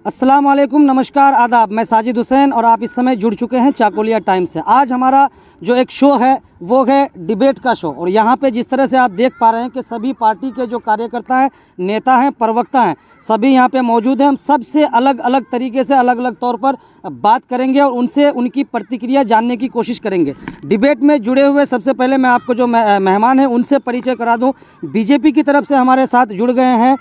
अस्सलाम वालेकुम, नमस्कार, आदाब। मैं साजिद हुसैन और आप इस समय जुड़ चुके हैं चाकोलिया टाइम्स से। आज हमारा जो एक शो है वो है डिबेट का शो। और यहाँ पे जिस तरह से आप देख पा रहे हैं कि सभी पार्टी के जो कार्यकर्ता हैं, नेता हैं, प्रवक्ता हैं, सभी यहाँ पे मौजूद हैं। हम सबसे अलग अलग तरीके से अलग अलग तौर पर बात करेंगे और उनसे उनकी प्रतिक्रिया जानने की कोशिश करेंगे। डिबेट में जुड़े हुए सबसे पहले मैं आपको जो मेहमान हैं उनसे परिचय करा दूँ। बीजेपी की तरफ से हमारे साथ जुड़ गए हैं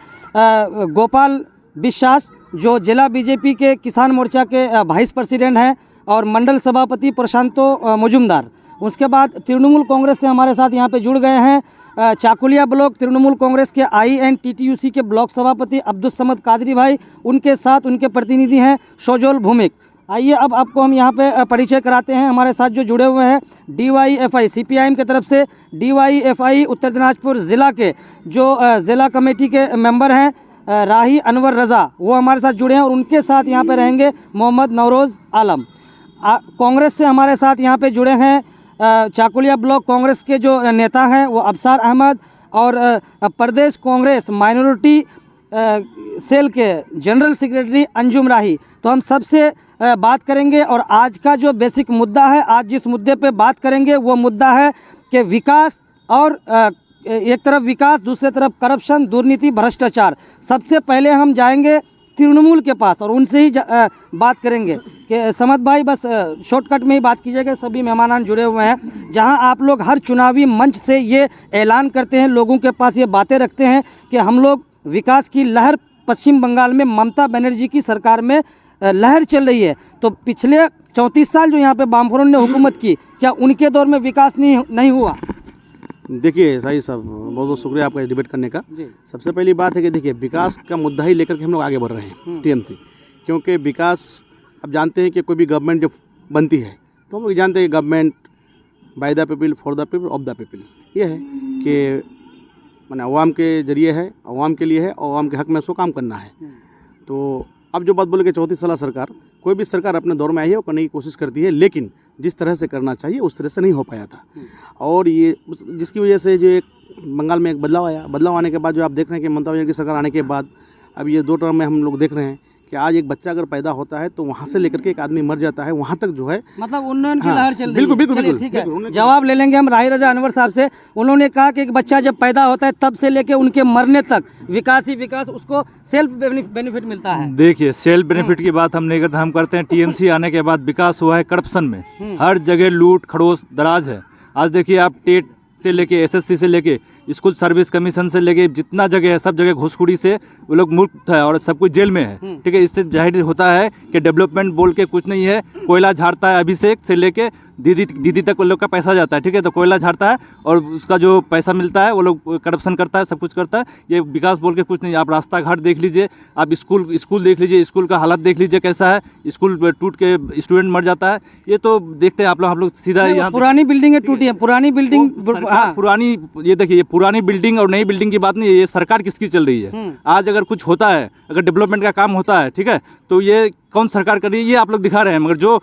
गोपाल विश्वास, जो जिला बीजेपी के किसान मोर्चा के वाइस प्रेसिडेंट हैं, और मंडल सभापति प्रशांतो मजुमदार। उसके बाद तृणमूल कांग्रेस से हमारे साथ यहाँ पे जुड़ गए हैं चाकुलिया ब्लॉक तृणमूल कांग्रेस के INTTUC के ब्लॉक सभापति अब्दुल समद कादरी भाई। उनके साथ उनके प्रतिनिधि हैं शोजोल भूमिक। आइए अब आपको हम यहाँ पे परिचय कराते हैं। हमारे साथ जो जुड़े हुए हैं DYFI CPIM की तरफ से DYFI उत्तर दिनाजपुर ज़िला के जो ज़िला कमेटी के मेंबर हैं राही अनवर रज़ा, वो हमारे साथ जुड़े हैं। और उनके साथ यहाँ पे रहेंगे मोहम्मद नौरोज़ आलम। कांग्रेस से हमारे साथ यहाँ पे जुड़े हैं चाकुलिया ब्लॉक कांग्रेस के जो नेता हैं वो अफसार अहमद, और प्रदेश कांग्रेस माइनॉरिटी सेल के जनरल सेक्रेटरी अंजुम राही। तो हम सबसे बात करेंगे और आज का जो बेसिक मुद्दा है, आज जिस मुद्दे पे बात करेंगे वो मुद्दा है कि विकास, और एक तरफ विकास, दूसरी तरफ करप्शन, दुर्नीति, भ्रष्टाचार। सबसे पहले हम जाएंगे तृणमूल के पास और उनसे ही बात करेंगे कि समद भाई बस शॉर्टकट में ही बात कीजिएगा। सभी मेहमान जुड़े हुए हैं। जहां आप लोग हर चुनावी मंच से ये ऐलान करते हैं, लोगों के पास ये बातें रखते हैं कि हम लोग विकास की लहर, पश्चिम बंगाल में ममता बनर्जी की सरकार में लहर चल रही है, तो पिछले 34 साल जो यहाँ पे वामफ्रंट ने हुकूमत की, क्या उनके दौर में विकास नहीं हुआ? देखिए साहिद साहब, बहुत बहुत शुक्रिया आपका इस डिबेट करने का। सबसे पहली बात है कि देखिए, विकास का मुद्दा ही लेकर के हम लोग आगे बढ़ रहे हैं TMC, क्योंकि विकास, अब जानते हैं कि कोई भी गवर्नमेंट जब बनती है तो हम लोग जानते हैं government by the people, for the people, of the people. ये है कि माने अवाम के जरिए है, अवाम के लिए है, अवाम के हक में उसको काम करना है। तो अब जो बात बोले कि 34 साल सरकार, कोई भी सरकार अपने दौर में आई है वो करने की कोशिश करती है, लेकिन जिस तरह से करना चाहिए उस तरह से नहीं हो पाया था। और ये जिसकी वजह से जो एक बंगाल में एक बदलाव आया, बदलाव आने के बाद जो आप देख रहे हैं कि ममता बनर्जी की सरकार आने के बाद अब ये 2 टर्म में हम लोग देख रहे हैं कि आज एक बच्चा अगर पैदा होता है तो वहाँ से लेकर के एक आदमी मर जाता है, वहाँ तक जो है मतलब उन्नयन की लहर चल रही है। बिल्कुल बिल्कुल ठीक है, जवाब ले लेंगे हम राही रजा अनवर साहब से। उन्होंने कहा कि एक बच्चा जब पैदा होता है तब से लेके उनके मरने तक विकास ही विकास, उसको सेल्फ बेनिफिट मिलता है। देखिए, सेल्फ बेनिफिट की बात हम नहीं करते, हम करते हैं TMC आने के बाद विकास हुआ है करप्शन में। हर जगह लूट खड़ोस दराज है। आज देखिए आप टेट से लेके SSC से लेके स्कूल सर्विस कमीशन से लेके जितना जगह है, सब जगह घुसखोरी से वो लोग मुक्त है और सब कुछ जेल में है। ठीक है, इससे जाहिर होता है कि डेवलपमेंट बोल के कुछ नहीं है। कोयला झाड़ता है अभिषेक से लेके दीदी तक वो लोग का पैसा जाता है। ठीक है, तो कोयला झाड़ता है और उसका जो पैसा मिलता है वो लोग करप्शन करता है, सब कुछ करता है। ये विकास बोल के कुछ नहीं। आप रास्ता घाट देख लीजिए, आप स्कूल देख लीजिए, स्कूल का हालत देख लीजिए कैसा है, स्कूल टूट के स्टूडेंट मर जाता है। ये तो देखते हैं आप लोग सीधा यहाँ पुरानी बिल्डिंगें टूटी है, पुरानी बिल्डिंग पुरानी, ये देखिए ये पुरानी बिल्डिंग और नई बिल्डिंग की बात नहीं है, ये सरकार किसकी चल रही है। आज अगर कुछ होता है, अगर डेवलपमेंट का काम होता है, ठीक है, तो ये कौन सरकार कर रही है ये आप लोग दिखा रहे हैं, मगर जो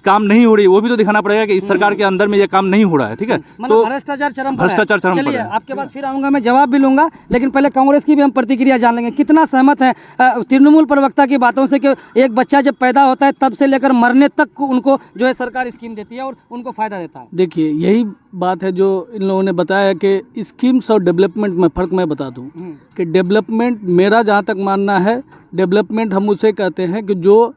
काम नहीं हो रही वो भी तो दिखाना पड़ेगा कि इस सरकार के अंदर में ये काम नहीं हो रहा है। ठीक है, तो भ्रष्टाचार चरम पर है। आपके पास फिर आऊंगा, मैं जवाब भी लूंगा, लेकिन पहले कांग्रेस की भी हम प्रतिक्रिया जान लेंगे। कितना सहमत है तृणमूल प्रवक्ता की बातों से कि एक बच्चा जब पैदा होता है तब से लेकर मरने तक उनको जो है सरकार स्कीम देती है और उनको फायदा देता है? देखिए, यही बात है जो इन लोगों ने बताया कि स्कीम्स और डेवलपमेंट में फ़र्क मैं बता दूं कि डेवलपमेंट, मेरा जहां तक मानना है, डेवलपमेंट हम उसे कहते हैं कि जो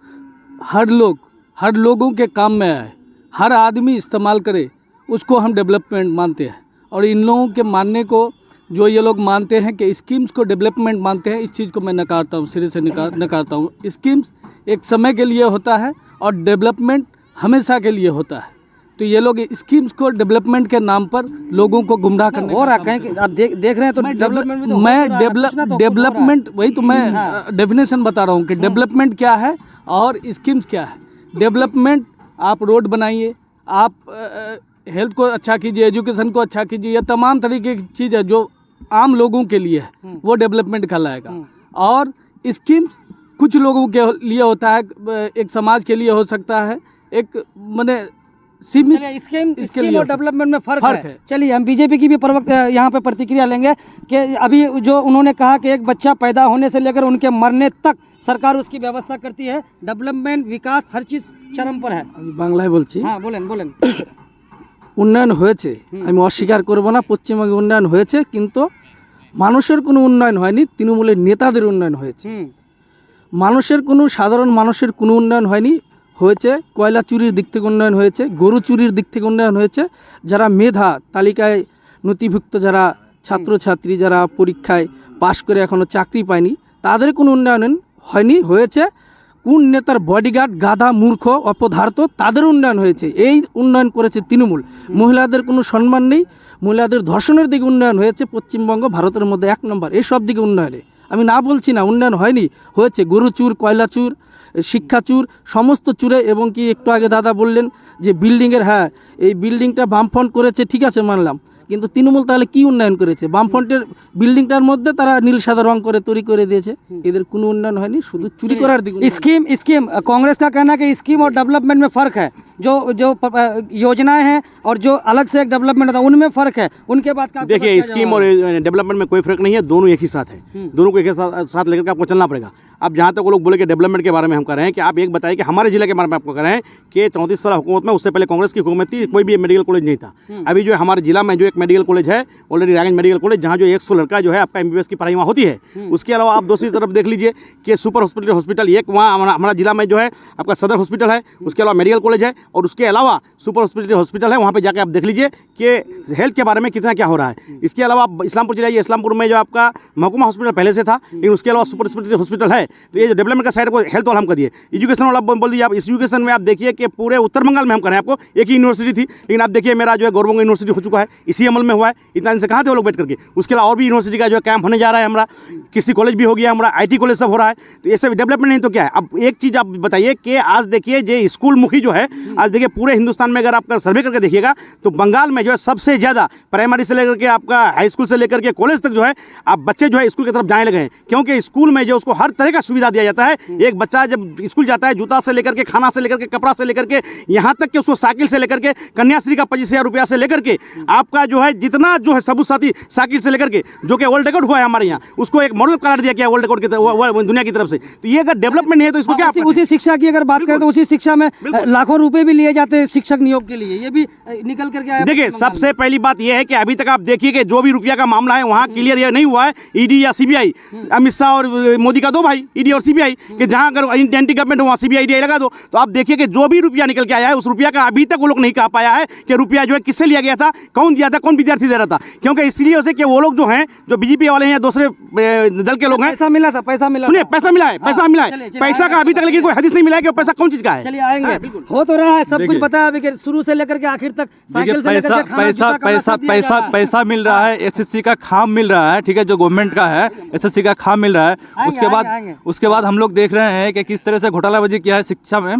हर लोगों के काम में आए, हर आदमी इस्तेमाल करे, उसको हम डेवलपमेंट मानते हैं। और इन लोगों के मानने को, जो ये लोग मानते हैं कि स्कीम्स को डेवलपमेंट मानते हैं, इस चीज़ को मैं नकारता हूँ, सिरे से नकारता हूँ। स्कीम्स एक समय के लिए होता है और डेवलपमेंट हमेशा के लिए होता है। तो ये लोग स्कीम्स को डेवलपमेंट के नाम पर लोगों को गुमराह करने हो रहा है कि आप देख रहे हैं, तो डेवलपमेंट भी तो मैं डेवलपमेंट वही तो मैं डेफिनेशन बता रहा हूँ कि डेवलपमेंट क्या है और स्कीम्स क्या है। डेवलपमेंट, आप रोड बनाइए, आप हेल्थ को अच्छा कीजिए, एजुकेशन को अच्छा कीजिए, ये तमाम तरीके की चीज़ है जो आम लोगों के लिए है, वो डेवलपमेंट कहलाएगा। और स्कीम्स कुछ लोगों के लिए होता है, एक समाज के लिए हो सकता है, एक माने सीमित चलिए, स्कीम इसके लिए और डेवलपमेंट में फर्क फर्क है। है। चलिए हम बीजेपी की भी यहाँ पे प्रतिक्रिया लेंगे कि अभी जो उन्होंने कहा कि एक बच्चा पैदा होने से लेकर उनके मरने तक सरकार उसकी व्यवस्था करती है, डेवलपमेंट विकास हर चीज चरम पर है। আমি বাংলায় বলছি, हाँ बोलें बोलें। উন্নয়ন হয়েছে, আমি অস্বীকার করব না, পশ্চিমবঙ্গে উন্নয়ন হয়েছে, কিন্তু মানুষের কোনো উন্নয়ন হয়নি, তৃণমূলের নেতাদের উন্নয়ন হয়েছে। মানুষের কোনো সাধারণ মানুষের কোনো উন্নয়ন হয়নি। হয়েছে কয়লা চুরির দিক থেকে উন্নয়ন হয়েছে, গরু চুরির দিক থেকে উন্নয়ন হয়েছে, যারা মেধা তালিকায় নথিভুক্ত যারা ছাত্রছাত্রী যারা পরীক্ষায় পাশ করে এখনও চাকরি পায়নি তাদের কোনো উন্নয়ন হয়নি। হয়েছে কোন নেতার বডিগার্ড গাধা মূর্খ অপদার্থ তাদের উন্নয়ন হয়েছে, এই উন্নয়ন করেছে তৃণমূল। মহিলাদের কোনো সম্মান নেই, মহিলাদের ধর্ষণের দিকে উন্নয়ন হয়েছে। পশ্চিমবঙ্গ ভারতের মধ্যে 1 নম্বর এইসব দিকে উন্নয়নে। আমি না বলছি না উন্নয়ন হয়নি, হয়েছে। গরু চুর, কয়লা চুর, শিক্ষা চুর, সমস্ত চুরে। এবং কি একটু আগে দাদা বললেন যে বিল্ডিংয়ের, হ্যাঁ এই বিল্ডিংটা বামফ্রন্ট করেছে, ঠিক আছে মানলাম, কিন্তু তৃণমূল তাহলে কি উন্নয়ন করেছে? বামফ্রন্টের বিল্ডিংটার মধ্যে তারা নীল সাদা রং করে তৈরি করে দিয়েছে, এদের কোনো উন্নয়ন হয়নি, শুধু চুরি করার দিকে। स्कीम कांग्रेस का कहना है कि स्कीम और डेवलपमेंट में फ़र्क है। जो जो योजनाएं हैं और जो अलग से एक डेवलपमेंट होता है उनमें फ़र्क है। उनके बाद का देखिए स्कीम और डेवलपमेंट में कोई फर्क नहीं है, दोनों एक ही साथ है। दोनों को एक ही साथ लेकर के आपको चलना पड़ेगा। अब जहाँ तक वो लोग बोले कि डेवलपमेंट के बारे में हम कर रहे हैं, कि आप एक बताइए कि हमारे जिले के बारे में आपको कर रहे हैं कि 34 साल हुकूमत में, उससे पहले कांग्रेस की हुकूमत थी, कोई भी मेडिकल कॉलेज नहीं था। अभी जो है हमारे जिला में जो एक मेडिकल कॉलेज है ऑलरेडी, रायगंज मेडिकल कॉलेज, जहाँ जो 100 लड़का जो है आपका MBBS की पढ़ाई वहाँ होती है। उसके अलावा आप दूसरी तरफ देख लीजिए कि सुपर हॉस्पिटल एक वहाँ हमारा जिला में जो है आपका सदर हॉस्पिटल है, उसके अलावा मेडिकल कॉलेज है, और उसके अलावा सुपर हॉस्पिटल है। वहाँ पे जाके आप देख लीजिए कि हेल्थ के बारे में कितना क्या हो रहा है। इसके अलावा आप इस्लामपुर चले जाइए, इस्लामपुर में जो आपका महकुमा हॉस्पिटल पहले से था, लेकिन उसके अलावा सुपर हॉस्पिटल है। तो ये जो डेवलपमेंट का साइड को हेल्थ वाला हम कर दिए। एजुकेशन वाला बोल दीजिए आप, इस एजुकेशन में आप देखिए कि पूरे उत्तर बंगाल में हम करें आपको, एक ही यूनिवर्सिटी थी, लेकिन आप देखिए मेरा जो है गौरवंग यूनिवर्सिटी हो चुका है, इसी अमल में हुआ है। इतना दिन से कहाँ थे वो लोग बैठ करके। उसके अलावा और भी यूनिवर्सिटी का जो है कैंप होने जा रहा है, हमारा कृषि कॉलेज भी हो गया, हमारा IT कॉलेज सब हो रहा है। तो ये सब डेवलपमेंट नहीं तो क्या है। अब एक चीज़ आप बताइए कि आज देखिए जो स्कूल मुखी जो है, आज देखिए पूरे हिंदुस्तान में अगर आप सर्वे करके देखिएगा तो बंगाल में जो है सबसे ज़्यादा प्राइमरी से लेकर के आपका हाई स्कूल से लेकर के कॉलेज तक जो है आप बच्चे जो है स्कूल की तरफ जाने लगे हैं, क्योंकि स्कूल में जो उसको हर तरह का सुविधा दिया जाता है। एक बच्चा जब स्कूल जाता है, जूता से लेकर के, खाना से लेकर के, कपड़ा से लेकर के, यहाँ तक कि उसको साइकिल से लेकर के, कन्याश्री का 25,000 रुपया से लेकर के आपका जो है जितना जो है सबूत साथी साइकिल से लेकर के, जो कि वर्ल्ड रिकॉर्ड हुआ है हमारे यहाँ, उसको एक मॉडल करार दिया गया वर्ल्ड रिकॉर्ड की तरफ, दुनिया की तरफ से। तो ये अगर डेवलपमेंट नहीं है तो इसको क्या? उसी शिक्षा की अगर बात करें तो उसी शिक्षा में लाखों रुपए भी लिए जाते हैं शिक्षक नियोग के लिए, ये भी निकल करके आया। देखिए सबसे पहली बात यह है कि अभी तक आप देखिए कि जो भी रुपया का मामला है वहाँ क्लियर ये नहीं हुआ है। ED या CBI, अमित शाह और मोदी का दो भाई, ED और CBI, कि जहाँ अगर एंटी गवर्नमेंट वहाँ CBI DI लगा दो। तो आप देखिए कि जो भी रुपया निकल के आया है उस रुपया का अभी तक वो लोग नहीं कहा पाया है कि रुपया जो है किससे लिया गया था, कौन दिया था, कौन विद्यार्थी दे रहा था। क्योंकि इसलिए उसे कि वो लोग जो हैं, जो BJP वाले हैं या दूसरे दल के लोग हैं, पैसा मिला था, पैसा मिला, सुनिए पैसा मिला है, पैसा मिला है, पैसा का अभी तक लेकिन कोई हदीस नहीं मिला है कि पैसा कौन चीज का है। चलिए आएंगे, हो तो रहा है सब कुछ पता है अभी कि शुरू से लेकर के आखिर तक साइकिल से लेकर के खाना, जूता, कपड़ा सब दिया जा रहा है। पैसा मिल रहा है, SSC का खाम मिल रहा है, ठीक है, जो गवर्नमेंट का है SSC का खाम मिल रहा है। उसके बाद हम लोग देख रहे हैं कि किस तरह से घोटालाबाजी किया है शिक्षा में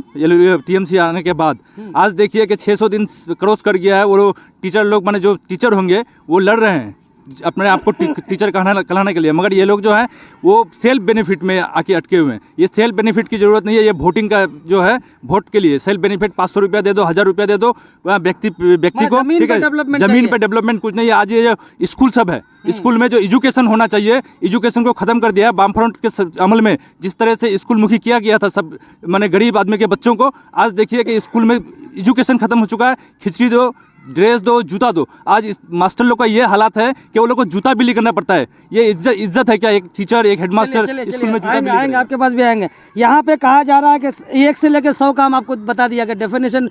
TMC आने के बाद। आज देखिए कि 600 दिन क्रॉस कर गया है, वो टीचर लोग माने जो टीचर होंगे वो लड़ रहे हैं अपने आप को टीचर कहलाने के लिए, मगर ये लोग जो हैं वो सेल्फ बेनिफिट में आके अटके हुए हैं। ये सेल्फ बेनिफिट की ज़रूरत नहीं है, ये वोटिंग का जो है वोट के लिए सेल्फ बेनिफिट 500 रुपया दे दो, 1000 रुपया दे दो व्यक्ति को, ठीक है, ज़मीन पे डेवलपमेंट कुछ नहीं है। आज ये स्कूल सब है, स्कूल में जो एजुकेशन होना चाहिए, एजुकेशन को ख़त्म कर दिया है वामफ्रंट के अमल में। जिस तरह से स्कूल मुखी किया गया था सब माने गरीब आदमी के बच्चों को, आज देखिए कि स्कूल में एजुकेशन ख़त्म हो चुका है। खिचड़ी दो, ड्रेस दो, जूता दो। आज मास्टर लोग का ये हालात है कि वो लोग को जूता बिली करना पड़ता है। ये इज्जत है क्या एक टीचर, एक हेडमास्टर स्कूल में जूता बिली आएंगे, आपके पास भी आएंगे। यहाँ पे कहा जा रहा है कि 1 से लेकर 100 काम आपको बता दिया कि डेफिनेशन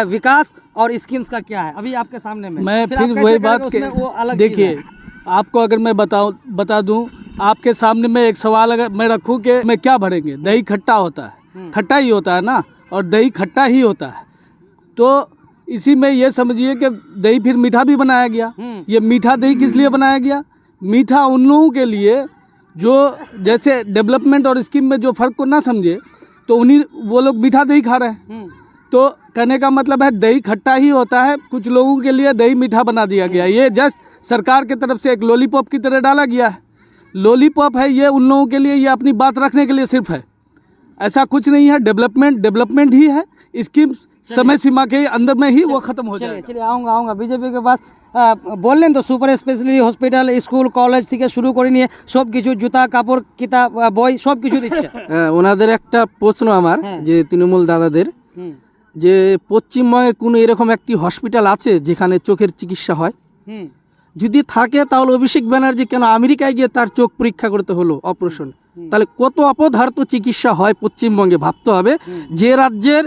विकास और स्कीम्स का क्या है अभी आपके सामने में। मैं फिर वही बात देखिए, आपको अगर मैं बता दूं, आपके सामने में एक सवाल अगर मैं रखूं कि मैं क्या भरेंगे, दही खट्टा होता है, खट्टा ही होता है ना, और दही खट्टा ही होता है। तो इसी में ये समझिए कि दही फिर मीठा भी बनाया गया। ये मीठा दही किस लिए बनाया गया? मीठा उन लोगों के लिए जो जैसे डेवलपमेंट और स्कीम में जो फ़र्क को ना समझे, तो उन्हीं वो लोग मीठा दही खा रहे हैं। तो कहने का मतलब है दही खट्टा ही होता है, कुछ लोगों के लिए दही मीठा बना दिया गया। ये जस्ट सरकार की तरफ से एक लॉलीपॉप की तरह डाला गया है। लॉलीपॉप है ये उन लोगों के लिए, ये अपनी बात रखने के लिए सिर्फ है, ऐसा कुछ नहीं है। डेवलपमेंट ही है, समय सीमा के अंदर में ही वो खत्म हो चलिए जाएगा। चलिए आऊँगा बीजेपি के पास বললেন তো super speciality hospital school college থেকে শুরু করে নিয়ে সব কিছু জুতা কাপড় কিতাব বই সব কিছু দিচ্ছে ওনাদের একটা প্রশ্ন আমার যে তৃণমূল দাদাদের হুম যে পশ্চিমবঙ্গে কোনো এরকম একটি হসপিটাল আছে যেখানে চোখের চিকিৎসা হয়? হুম যদি থাকে তাহলে অভিষেক ব্যানার্জি কেন আমেরিকায় গিয়ে তার চোখ পরীক্ষা করতে হলো অপারেশন? তাহলে কত অপদার্থ চিকিৎসা হয় পশ্চিমবঙ্গে ভাবতে হবে। যে রাজ্যের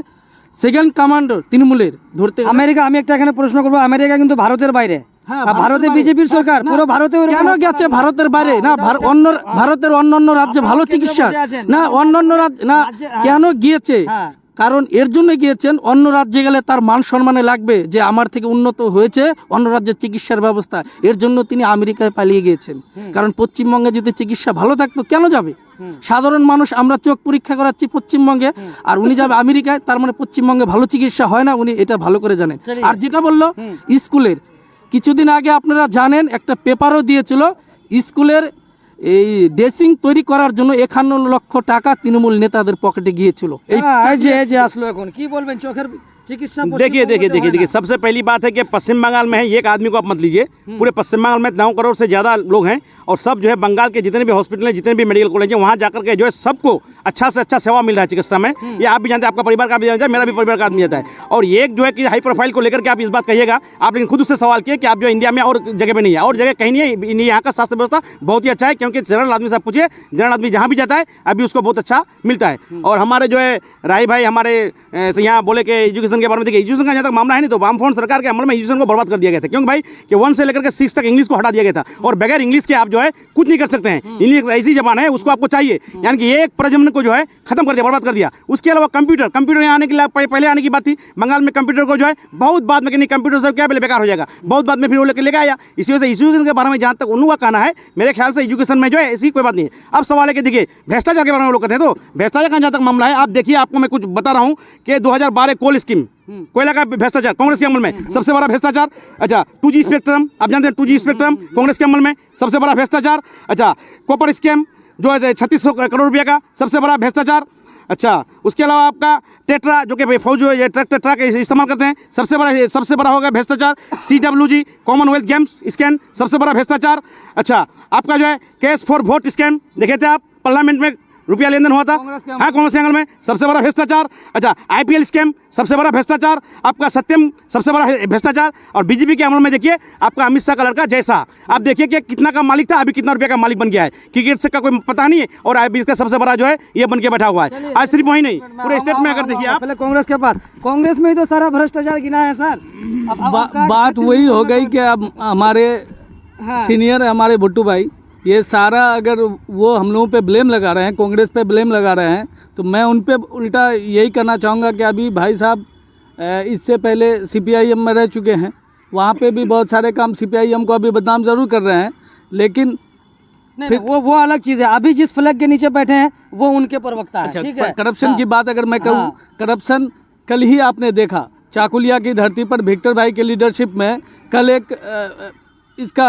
সেকেন্ড কমান্ডার তৃণমূলের ধরতে আমেরিকা, আমি একটা এখানে প্রশ্ন করবো, আমেরিকা কিন্তু ভারতের বাইরে, হ্যাঁ, আর ভারতে বিজেপির সরকার, পুরো ভারতে কেন গেছে ভারতের বাইরে? না অন্য ভারতের অন্যান্য রাজ্যে ভালো চিকিৎসা না, অন্যান্য রাজ্য না কেন গিয়েছে? হ্যাঁ। কারণ এর জন্য গিয়েছেন, অন্য রাজ্যে গেলে তার মান সম্মানে লাগবে যে আমার থেকে উন্নত হয়েছে অন্য রাজ্যের চিকিৎসার ব্যবস্থা, এর জন্য তিনি আমেরিকায় পালিয়ে গিয়েছেন। কারণ পশ্চিমবঙ্গে যদি চিকিৎসা ভালো থাকতো কেন যাবে? সাধারণ মানুষ আমরা চোখ পরীক্ষা করাচ্ছি পশ্চিমবঙ্গে, আর উনি যাবে আমেরিকায়, তার মানে পশ্চিমবঙ্গে ভালো চিকিৎসা হয় না, উনি এটা ভালো করে জানেন। আর যেটা বললো স্কুলের, কিছুদিন আগে আপনারা জানেন একটা পেপারও দিয়েছিল, স্কুলের এই ড্রেসিং তৈরি করার জন্য 51 লক্ষ টাকা তৃণমূল নেতাদের পকেটে গিয়েছিল। এই এই যে আসলো এখন কি বলবেন চোখের চিকিৎসা? देखिए सबसे पहली बात है कि पश्चिम बंगाल में है, एक आदमी को आप मत लीजिए, पूरे पश्चिम बंगाल में 9 करोड़ से ज़्यादा लोग हैं, और सब जो है बंगाल के जितने भी हॉस्पिटल हैं, जितने भी मेडिकल कॉलेज हैं, वहाँ जाकर के जो है सबको अच्छा से अच्छा सेवा मिल रहा है चिकित्सा में। ये आप भी जानते हैं, आपका परिवार का भी जानता है, मेरा भी परिवार का आदमी जाता है। और एक जो है कि हाई प्रोफाइल को लेकर के आप इस बात कहिएगा, आप लेकिन खुद उससे सवाल किए कि आप जो इंडिया में और जगह में नहीं है, और जगह कहीं नहीं है। यहाँ का स्वास्थ्य व्यवस्था बहुत ही अच्छा है, क्योंकि जनरल आदमी से आप पूछिए, जनरल आदमी जहाँ भी जाता है अभी उसको बहुत अच्छा मिलता है। और हमारे जो है राय भाई हमारे यहाँ बोले कि एजुकेशन के बारे में, देखिए एजुकेशन का जहाँ तक मामला है नहीं, तो वामफ्रंट सरकार के अमल में एजुकेशन को बर्बाद कर दिया गया था, क्योंकि भाई कि 1 से लेकर के 6 तक इंग्लिश को हटा दिया गया था, और बगैर इंग्लिश के आप जो है कुछ नहीं कर सकते हैं। इंग्लिश ऐसी जबान है, उसको आपको चाहिए, यानी कि एक प्रजनन को जो है खत्म कर दिया, बर्बाद कर दिया। उसके अलावा कंप्यूटर यहाँ आने के लिए पहले आने की बात थी, बंगाल में कंप्यूटर को जो है बहुत बाद में, कि नहीं कंप्यूटर सब क्या पहले बेकार हो जाएगा, बहुत बाद में फिर वो लेकर आया। इसी वजह से एजुकेशन के बारे में जहाँ तक उनका कहना है, मेरे ख्याल से एजुकेशन में जो है ऐसी कोई बात नहीं है। अब सवाल है कि देखिए भ्रष्टाचार के बारे में लोग कहते हैं, तो भ्रष्टाचार का जहाँ तक मामला है, आप देखिए, आपको मैं कुछ बता रहा हूँ कि 2012 कोल स्कीम, कोयला का भ्रष्टाचार कांग्रेस के अमल में सबसे बड़ा भ्रष्टाचार। अच्छा 2G स्पेक्ट्रम, आप जानते हैं 2G स्पेक्ट्रम कांग्रेस के अमल में सबसे बड़ा भ्रष्टाचार। अच्छा कॉपर स्कैम जो है 3600 करोड़ रुपये का सबसे बड़ा भ्रष्टाचार। अच्छा उसके अलावा आपका टेट्रा, जो कि फौज जो है ट्रक इस्तेमाल करते हैं, सबसे बड़ा होगा भ्रष्टाचार। CWG कॉमनवेल्थ गेम्स स्कैम सबसे बड़ा भ्रष्टाचार। अच्छा आपका जो है कैश फॉर वोट स्कैम देखे थे आप, पार्लियामेंट में रुपया लेन देन हुआ था, हाँ कांग्रेस के एंगल में सबसे बड़ा भ्रष्टाचार। अच्छा IPL स्कैम सबसे बड़ा भ्रष्टाचार, आपका सत्यम सबसे बड़ा भ्रष्टाचार। और बीजेपी के अमल में देखिए आपका अमित शाह का लड़का जैसा, आप देखिए कि कितना का मालिक था, अभी कितना रुपया का मालिक बन गया है, क्रिकेट से का कोई पता नहीं है, और अभी इसका सबसे बड़ा जो है ये बन के बैठा हुआ है। आज सिर्फ वही नहीं, पूरे स्टेट में अगर देखिए आप, पहले कांग्रेस के पास, कांग्रेस में ही तो सारा भ्रष्टाचार गिना है सर। बात वही हो गई कि अब हमारे सीनियर हमारे भुट्टू भाई, ये सारा अगर वो हम लोगों पे ब्लेम लगा रहे हैं, कांग्रेस पे ब्लेम लगा रहे हैं, तो मैं उन पे उल्टा यही करना चाहूँगा कि अभी भाई साहब इससे पहले CPIM में रह चुके हैं, वहाँ पे भी बहुत सारे काम CPIM को अभी बदनाम ज़रूर कर रहे हैं, लेकिन नहीं, वो अलग चीज़ है। अभी जिस फ्लैग के नीचे बैठे हैं वो उनके प्रवक्ता है, ठीक है। करप्शन की बात अगर मैं कहूँ, करप्शन कल ही आपने देखा चाकुलिया की धरती पर विक्टर भाई के लीडरशिप में, कल एक इसका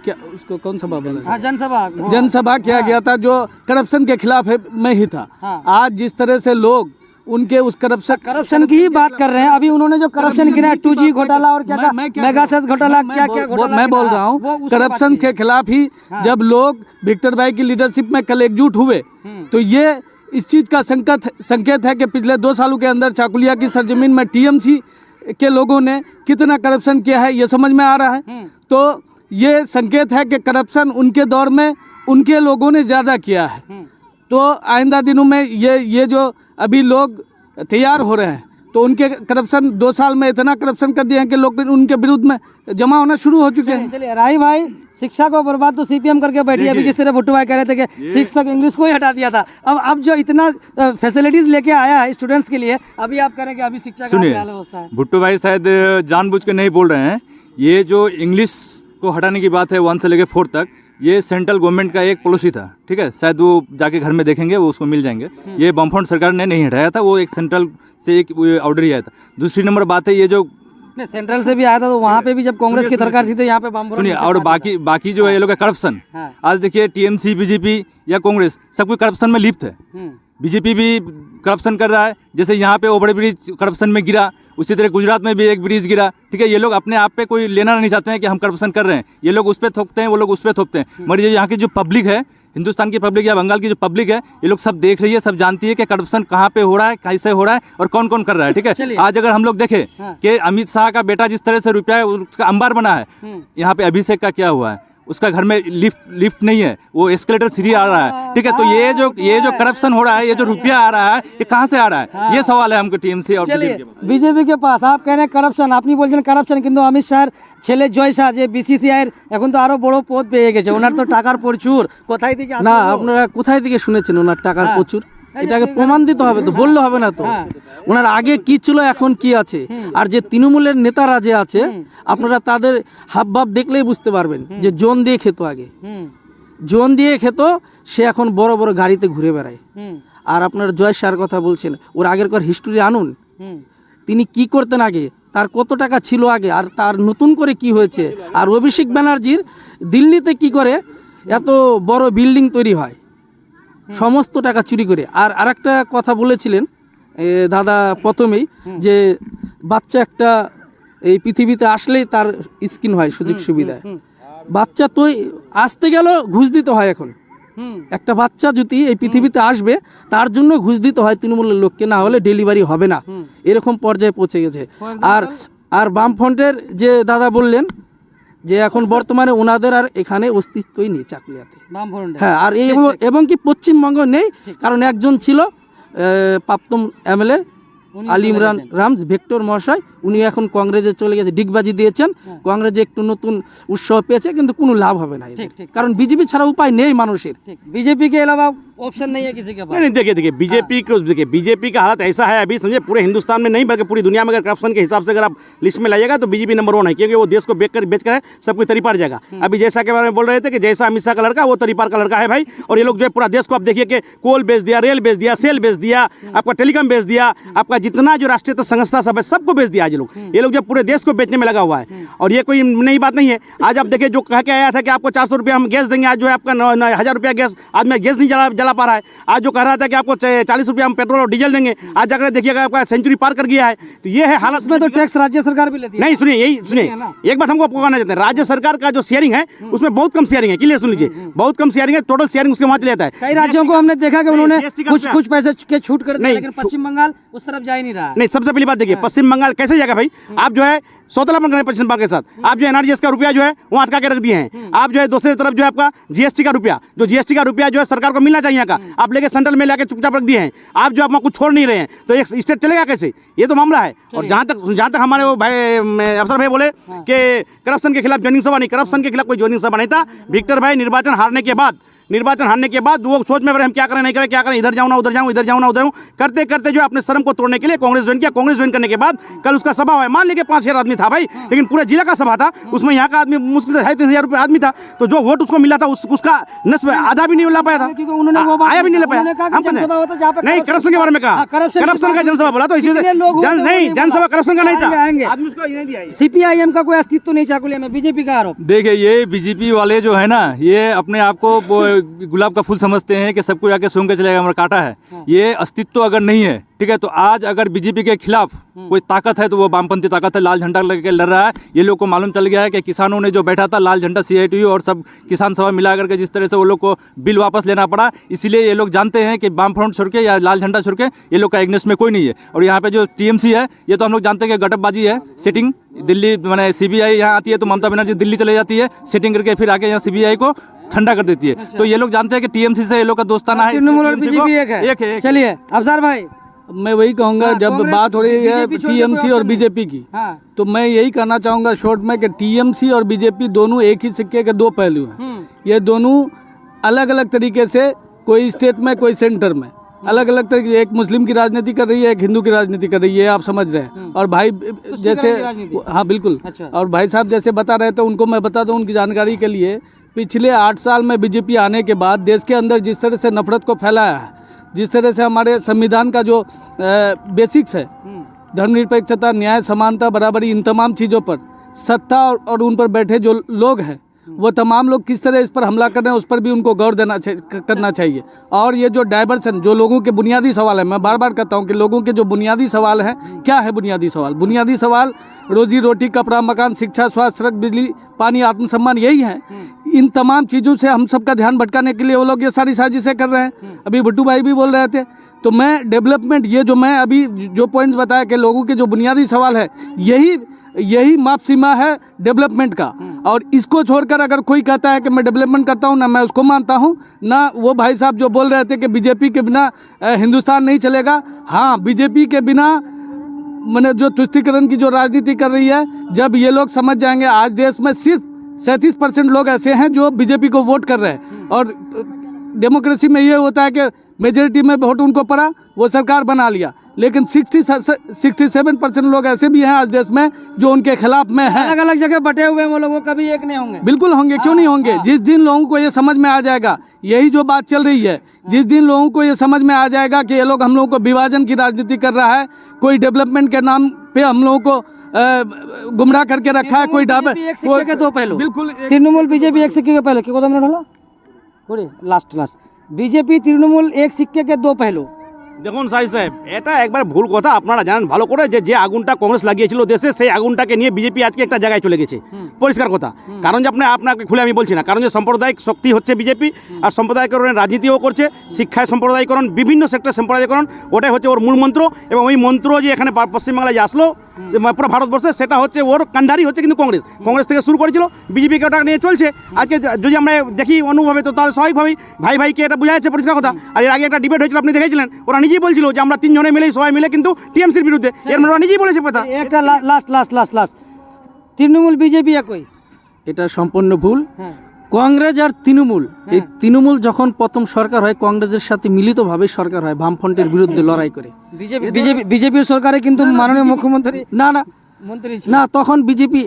क्या उसको कौन सभा बोला, हाँ जनसभा किया गया था, जो करप्शन के खिलाफ में ही था। आज जिस तरह से लोग उनके उस करप्शन की ही बात कर रहे हैं, अभी उन्होंने जो करप्शन किया 2G घोटाला और क्या मेगासेस घोटाला, क्या घोटाला मैं बोल रहा हूँ, करप्शन के खिलाफ ही जब लोग विक्टर भाई की लीडरशिप में कल एकजुट हुए, तो ये इस चीज़ का संकेत है कि पिछले 2 सालों के अंदर चाकुलिया की सरजमीन में TMC के लोगों ने कितना करप्शन किया है ये समझ में आ रहा है। तो ये संकेत है कि करप्शन उनके दौर में उनके लोगों ने ज़्यादा किया है। तो आइंदा दिनों में ये जो अभी लोग तैयार हो रहे हैं, तो उनके करप्शन 2 साल में इतना करप्शन कर दिए हैं कि लोग उनके विरुद्ध में जमा होना शुरू हो चुके हैं। चलिए राही भाई, शिक्षा को बर्बाद तो CPM करके बैठी है। अभी जिस तरह भुट्टू भाई कह रहे थे कि 6 तक इंग्लिश को ही हटा दिया था, अब जो इतना फैसिलिटीज लेके आया है स्टूडेंट्स के लिए, अभी आप कह रहे हैं कि अभी शिक्षा का क्या व्यवस्था है। भुट्टू भाई शायद जानबूझ के नहीं बोल रहे हैं, ये जो इंग्लिश को हटाने की बात है 1 से लेकर 4 तक, ये सेंट्रल गवर्नमेंट का एक पॉलिसी था, ठीक है। शायद वो जाके घर में देखेंगे, वो उसको मिल जाएंगे। ये वामफ्रंट सरकार ने नहीं हटाया था, वो एक सेंट्रल से एक ऑर्डर ही आया था। दूसरी नंबर बात है, ये जो सेंट्रल से भी आया था, तो वहाँ पे भी जब कांग्रेस की सरकार थी तो यहाँ पे सुनिए, और बाकी जो है ये लोग का करप्शन, आज देखिए TMC BJP या कांग्रेस सब कोई करप्शन में लिप्त है। बीजेपी भी करप्शन कर रहा है। जैसे यहाँ पे ओवर ब्रिज करप्शन में गिरा, उसी तरह गुजरात में भी एक ब्रिज गिरा, ठीक है। ये लोग अपने आप पे कोई लेना नहीं चाहते हैं कि हम करप्शन कर रहे हैं, ये लोग उस पर थोपते हैं, वो लोग उस पर थोपते हैं। मगर यहाँ की जो पब्लिक है, हिंदुस्तान की पब्लिक या बंगाल की जो पब्लिक है, ये लोग सब देख रही है, सब जानती है कि करप्शन कहाँ पे हो रहा है, कैसे हो रहा है और कौन कौन कर रहा है, ठीक है। आज अगर हम लोग देखें कि अमित शाह का बेटा जिस तरह से रुपया उसका अंबार बना है, यहाँ पे अभिषेक का क्या हुआ है, उसका घर में लिफ्ट नहीं है, वो एस्केलेटर सीढ़ी आ रहा है, ठीक है। तो ये जो करप्शन हो रहा है, ये जो रुपया आ रहा है, ये कहाँ से आ रहा है, ये सवाल है हमको टीएमसी और बीजेपी के पास। आप कह रहे हैं करप्शन, আপনি বলছেন करप्शन, কিন্তু অমিত শাহর ছেলে জয় শাহ যে বিসিসিআই এর এখন তো আরো বড় পদ পেয়ে গেছে, ওনার তো টাকার প্রচুর, কোথায় থেকে আসে? না, আপনারা কোথায় থেকে শুনেছেন ওনার টাকার প্রচুর? এটাকে প্রমাণ দিতে হবে, তো বললে হবে না তো। ওনার আগে কি ছিল, এখন কি আছে। আর যে তৃণমূলের নেতারা যে আছে, আপনারা তাদের হাবভাব দেখলেই বুঝতে পারবেন যে জোন দিয়ে খেত, আগে জোন দিয়ে খেত, সে এখন বড় বড় গাড়িতে ঘুরে বেড়ায়। আর আপনার জয় শাহর কথা বলছেন, ওর আগেরকার হিস্টোরি আনুন, তিনি কি করতেন আগে, তার কত টাকা ছিল আগে, আর তার নতুন করে কি হয়েছে। আর অভিষেক ব্যানার্জির দিল্লিতে কি করে এত বড় বিল্ডিং তৈরি হয় সমস্ত টাকা চুরি করে। আর আরেকটা কথা বলেছিলেন দাদা প্রথমেই, যে বাচ্চা একটা এই পৃথিবীতে আসলেই তার স্কিন হয় সুযোগ সুবিধায়। বাচ্চা তো আসতে গেল ঘুষ দিতে হয়। এখন একটা বাচ্চা যদি এই পৃথিবীতে আসবে, তার জন্য ঘুষ দিতে হয় তৃণমূলের লোককে, না হলে ডেলিভারি হবে না, এরকম পর্যায়ে পৌঁছে গেছে। আর বামফ্রন্টের যে দাদা বললেন যে এখন বর্তমানে ওনাদের আর এখানে অস্তিত্বই নেই চাকুলিয়াতে। হ্যাঁ, আর এবং কি পশ্চিমবঙ্গ নেই, কারণ একজন ছিল প্রাক্তন এমএলএ আলী ইমরান রামজ ভেক্টর মহাশয়, উনি এখন কংগ্রেসে চলে গেছে, ডিগবাজি দিয়েছেন, কংগ্রেসে একটু নতুন উৎসাহ পেয়েছে, কিন্তু কোনো লাভ হবে না, কারণ বিজেপি ছাড়া উপায় নেই মানুষের। बीजेपी के अलावा ऑप्शन नहीं है किसी के पास। नहीं देखिए बीजेपी का हालत ऐसा है अभी, समझे पूरे हिंदुस्तान में नहीं बल्कि पूरी दुनिया में, अगर करप्शन के हिसाब से अगर आप लिस्ट में लाइएगा तो बीजेपी नंबर 1 है, क्योंकि वो देश को बेच कर सब कुछ तरीपार जाएगा। अभी जैसा के बारे में बोल रहे थे कि जैसा अमित शाह का लड़का, वो तरीपार का लड़का है भाई। और ये लोग जो है पूरा देश को आप देखिए कि कोल बेच दिया, रेल बेच दिया, सेल बेच दिया, आपका टेलीकॉम बेच दिया, आपका जितना जो राष्ट्रीय संस्था सब है सबको बेच दिया। ये लोग जो पूरे देश को बेचने में लगा हुआ है, और ये कोई नई बात नहीं है। आज आप देखिए, जो कह के आया था कि आपको 400 रुपया हम गैस देंगे, आज जो है आपका 1000 रुपया गैस, आज मैं गैस नहीं जला पा रहा है। आज जो कह रहा था कि आपको 40 रुपया हम पेट्रोल और डीजल देंगे, आज जाकर देखिएगा आपका सेंचुरी पार कर गया है। तो ये है हालत में। तो टैक्स राज्य सरकार भी लेती है। नहीं, सुनिए एक बात हमको कहना चाहते हैं, राज्य सरकार का जो शेयरिंग है उसमें बहुत कम शेयरिंग है, क्लियर सुन लीजिए, बहुत कम शेयरिंग है, टोटल शेयरिंग उसके वहाँ चले जाता है। कई राज्यों को हमने देखा कि उन्होंने कुछ पैसे के छूट कर दिया, लेकिन पश्चिम बंगाल उस तरफ जा ही नहीं रहा। नहीं, सबसे पहली बात देखिए, पश्चिम बंगाल कैसे जाएगा भाई। आप जो है सौतलापन करें पश्चिम बंगाल के साथ, आप जो एनआरजीएस का रुपया जो है वो अटका के रख दिए हैं। आप जो है दूसरी तरफ जो है आपका जीएसटी का रुपया, जो है सरकार को मिलना चाहिए का, आप लेके सेंट्रल में लाके चुपचाप रख दिए हैं। आप जो आप कुछ छोड़ नहीं रहे हैं, तो एक स्टेट चलेगा कैसे, ये तो मामला है। और जहाँ तक हमारे वो भाई अफसर भाई बोले कि करप्शन के खिलाफ ज्वाइनिंग सभा नहीं, करप्शन के खिलाफ कोई ज्वाइनिंग सभा नहीं था। विक्टर भाई निर्वाचन हारने के बाद वो सोच में हम क्या करें नहीं करें, क्या करें, इधर जाऊँ ना उधर जाऊँ, इधर जाऊँ ना उधर जाऊँ, करते करते जो अपने शर्म को तोड़ने के लिए कांग्रेस ज्वाइन किया। कांग्रेस ज्वाइन करने के बाद कल उसका सभा हुआ, मान लीजिए 5-6 आदमी था भाई, लेकिन पूरे जिला का सभा था, उसमें यहाँ का आदमी मुश्किल से 2,500 रुपये आदमी था। तो जो वोट उसको मिला था उसका नस्ब आधा भी नहीं ला पाया था, आया भी नहीं ले पाया। नहीं, करप्शन के बारे में कहा, करप्शन का जनसभा बोला, तो इसी से नहीं, जनसभा करप्शन का नहीं था। सीपीआईएम का कोई अस्तित्व नहीं चाकुलिया में, बीजेपी का आरोप। देखिए, ये बीजेपी वाले जो है ना, ये अपने आप को गुलाब का फूल समझते हैं कि सबको जाके सूंघ के चलेगा, हमारा काटा है। ये अस्तित्व अगर नहीं है, ठीक है, तो आज अगर बीजेपी के खिलाफ कोई ताकत है तो वो वामपंथी ताकत है, लाल झंडा लेके लड़ रहा है। ये लोग को मालूम चल गया है कि किसानों ने जो बैठा था, लाल झंडा सीआईटीयू और सब किसान सभा मिला करके जिस तरह से वो लोग को बिल वापस लेना पड़ा, इसलिए ये लोग जानते हैं कि वाम फ्रंट छोड़ के या लाल झंडा छोड़ के ये लोग का एग्नेस्ट में कोई नहीं है। और यहाँ पे जो टीएमसी है, ये तो हम लोग जानते हैं कि गठबबाजी है, सेटिंग। दिल्ली मैंने सीबीआई यहाँ आती है तो ममता बनर्जी दिल्ली चले जाती है, सेटिंग करके फिर आके यहाँ सीबीआई को ठंडा कर देती है। तो ये लोग जानते हैं कि टीएमसी से ये लोग का दोस्ताना है, तृणमूल और बीजेपी एक है। चलिए अफसर भाई, मैं वही कहूँगा, जब बात हो रही है टीएमसी और बीजेपी की, तो मैं यही कहना चाहूँगा शॉर्ट में कि टीएमसी और बीजेपी दोनों एक ही सिक्के के दो पहलू हैं। ये दोनों अलग अलग तरीके से, कोई स्टेट में कोई सेंटर में, अलग अलग तरीके, एक मुस्लिम की राजनीति कर रही है, एक हिंदू की राजनीति कर रही है, आप समझ रहे हैं। और भाई जैसे, हाँ बिल्कुल, और भाई साहब जैसे बता रहे थे, उनको मैं बता दूं उनकी जानकारी के लिए, पिछले 8 साल में बीजेपी आने के बाद देश के अंदर जिस तरह से नफरत को फैलाया है, जिस तरह से हमारे संविधान का जो बेसिक्स है, धर्मनिरपेक्षता, न्याय, समानता, बराबरी, इन तमाम चीज़ों पर सत्ता और उन पर बैठे जो लोग हैं, वो तमाम लोग किस तरह इस पर हमला कर रहे हैं उस पर भी उनको गौर करना चाहिए। और ये जो डाइवर्सन, जो लोगों के बुनियादी सवाल है, मैं बार बार कहता हूँ कि लोगों के जो बुनियादी सवाल हैं, क्या है बुनियादी सवाल? बुनियादी सवाल रोजी रोटी, कपड़ा, मकान, शिक्षा, स्वास्थ्य, सड़क, बिजली, पानी, आत्मसम्मान, यही है। इन तमाम चीज़ों से हम सबका ध्यान भटकाने के लिए वो लोग ये सारी साजिशें कर रहे हैं। अभी भुट्टू भाई भी बोल रहे थे। तो मैं डेवलपमेंट, ये जो मैं अभी जो पॉइंट्स बताया कि लोगों के जो बुनियादी सवाल है, यही माप सीमा है डेवलपमेंट का। और इसको छोड़कर अगर कोई कहता है कि मैं डेवलपमेंट करता हूँ, ना मैं उसको मानता हूँ, ना वो भाई साहब जो बोल रहे थे कि बीजेपी के बिना हिंदुस्तान नहीं चलेगा। हाँ, बीजेपी के बिना मैंने जो तुष्टीकरण की जो राजनीति कर रही है, जब ये लोग समझ जाएंगे, आज देश में सिर्फ 37% लोग ऐसे हैं जो बीजेपी को वोट कर रहे हैं। और डेमोक्रेसी में ये होता है कि मेजोरिटी में वोट उनको पड़ा, वो सरकार बना लिया। लेकिन 67% लोग ऐसे भी हैं आज देश में जो उनके खिलाफ में हैं। अलग अलग जगह बटे हुए हैं वो लोगों, कभी एक नहीं होंगे। बिल्कुल होंगे, क्यों नहीं होंगे? जिस दिन लोगों को ये समझ में आ जाएगा, यही जो बात चल रही है, जिस दिन लोगों को ये समझ में आ जाएगा कि ये लोग हम लोगों को विभाजन की राजनीति कर रहा है, कोई डेवलपमेंट के नाम पे हम लोगों को गुमराह करके रखा है, कोई सिक्के के दो पहलू। बिल्कुल, तृणमूल बीजेपी एक सिक्के के पहलू, क्यों तुमने ढोला थोड़ी लास्ट बीजेपी तृणमूल एक सिक्के के दो पहलू। দেখুন সাই সাহেব, এটা একবার ভুল কথা। আপনারা জানেন ভালো করে যে আগুনটা কংগ্রেস লাগিয়েছিল দেশে, সেই আগুনটাকে নিয়ে বিজেপি আজকে একটা জায়গায় চলে গেছে, পরিষ্কার কথা। কারণ যে আপনাকে খুলে আমি বলছি না, কারণ যে সাম্প্রদায়িক শক্তি হচ্ছে বিজেপি, আর সাম্প্রদায়িকরণের রাজনীতিও করছে, শিক্ষায় সাম্প্রদায়িকরণ, বিভিন্ন সেক্টর সাম্প্রদায়িকরণ, ওটাই হচ্ছে ওর মূল মন্ত্র। এবং ওই মন্ত্র যে এখানে পশ্চিমবাংলায় যে আসলো, পুরো ভারতবর্ষে, সেটা হচ্ছে ওর কান্ডারি হচ্ছে কিন্তু কংগ্রেস থেকে শুরু করেছিল, বিজেপিকে ওটা নিয়ে চলছে। আজকে যদি আমরা দেখি অনুভবে, তো তাহলে স্বাভাবিকভাবেই ভাইকে এটা বোঝা যাচ্ছে, পরিষ্কার কথা। আর এর আগে একটা ডিবেট হয়েছিল, আপনি দেখেছিলেন, ওরা নিজেই বলছিল যে আমরা তিনজনে মিলে, সবাই মিলে কিন্তু টিএমসির বিরুদ্ধে। এর মানে ওরা নিজেই বলেছে কথা। একটা লাস্ট তৃণমূল বিজেপি একই, এটা সম্পূর্ণ ভুল। কংগ্রেস আর তৃণমূল, এই তৃণমূল যখন প্রথম সরকার হয়, কংগ্রেসের সাথে মিলিতভাবে সরকার হয় বামফ্রন্টের বিরুদ্ধে লড়াই করে। বিজেপির সরকারে কিন্তু মাননীয় মুখ্যমন্ত্রী না তখন বিজেপি,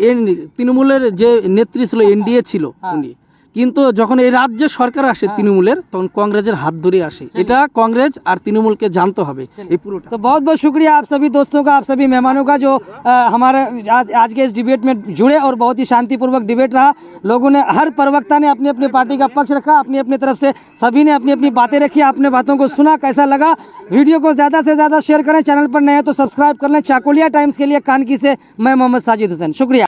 তৃণমূলের যে নেত্রী ছিল, এনডিএ ছিল উনি। কিন্তু যখন এই রাজ্যে সরকার আসে তৃণমূলের, তখন কংগ্রেসের হাত ধরে আসে। এটা কংগ্রেস আর তৃণমূলকে জানতে হবে এই পুরোটা। तो बहुत बहुत शुक्रिया आप सभी दोस्तों का, आप सभी मेहमानों का, जो हमारे आज के इस डिबेट में जुड़े, और बहुत ही शांतिपूर्वक डिबेट रहा। लोगों ने, हर प्रवक्ता ने अपनी अपनी पार्टी का पक्ष रखा, अपनी अपनी तरफ से सभी ने अपनी अपनी बातें रखी, अपने बातों को सुना। कैसा लगा? वीडियो को ज़्यादा से ज़्यादा शेयर करें, चैनल पर नए हैं तो सब्सक्राइब कर लें। चाकोलिया टाइम्स के लिए कानकी से मैं मोहम्मद साजिद हुसैन, शुक्रिया।